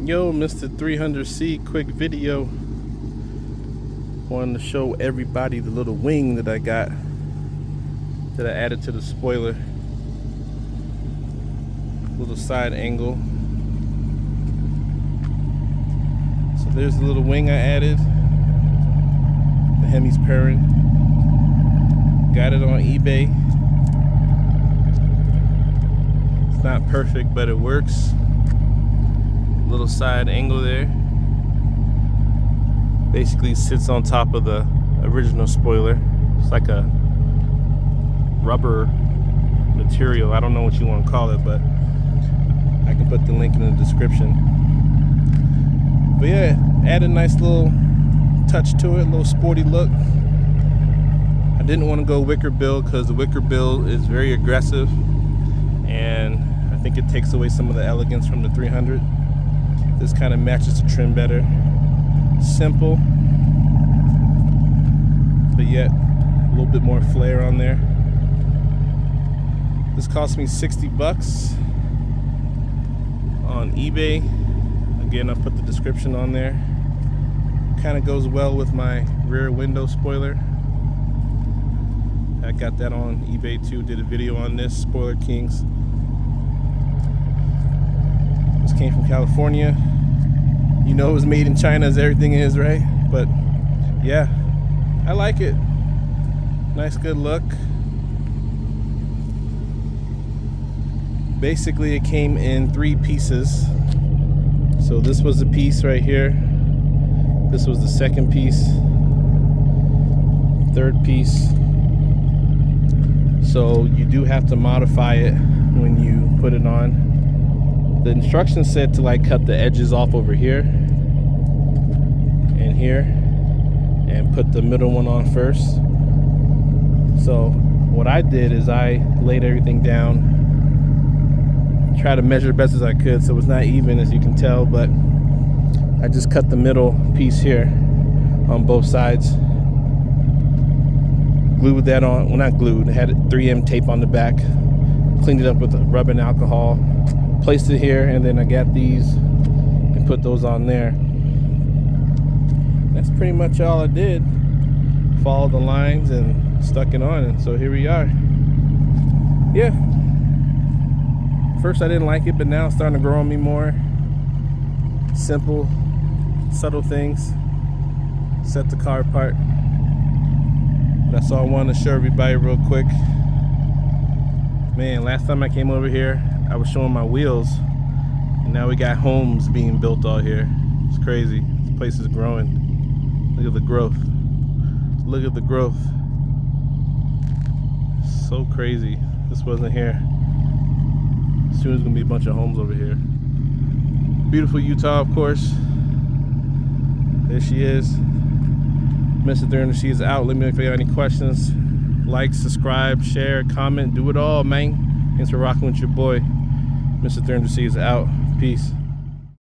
Yo, Mr. 300C, quick video. Wanted to show everybody the little wing that I got, that I added to the spoiler. Little side angle. So there's the little wing I added. The Hemi's purring. Got it on eBay. It's not perfect, but it works. Little side angle there. Basically sits on top of the original spoiler. It's like a rubber material. I don't know what you want to call it, but I can put the link in the description. But yeah, add a nice little touch to it, a little sporty look. I didn't want to go Wicker Bill because the Wicker Bill is very aggressive, and I think it takes away some of the elegance from the 300. This kind of matches the trim better. Simple, but yet a little bit more flair on there. This cost me 60 bucks on eBay. Again, I'll put the description on there. Kind of goes well with my rear window spoiler. I got that on eBay too. Did a video on this, Spoiler Kings. This came from California. You know it was made in China as everything is, right? But yeah, I like it. Nice, good look. Basically, it came in 3 pieces. So this was the piece right here. This was the second piece. Third piece. So you do have to modify it when you put it on. The instructions said to like cut the edges off over here and here and put the middle one on first. So what I did is I laid everything down, try to measure as best as I could, so it's not even, as you can tell, but I just cut the middle piece here on both sides, glued that on, well not glued, I had 3M tape on the back, cleaned it up with rub and alcohol, placed it here, and then I got these and put those on there. That's pretty much all I did. Followed the lines and stuck it on, and so here we are. Yeah. First I didn't like it, but now it's starting to grow on me more. Simple, subtle things set the car apart. That's all I wanted to show everybody real quick. Man, last time I came over here, I was showing my wheels, and now we got homes being built all here. It's crazy. This place is growing. Look at the growth. Look at the growth. So crazy. This wasn't here. Soon there's gonna be a bunch of homes over here. Beautiful Utah, of course. There she is. Mr. 300C is out. Let me know if you have any questions. Like, subscribe, share, comment, do it all, man. Thanks for rocking with your boy. Mr. 300C is out. Peace.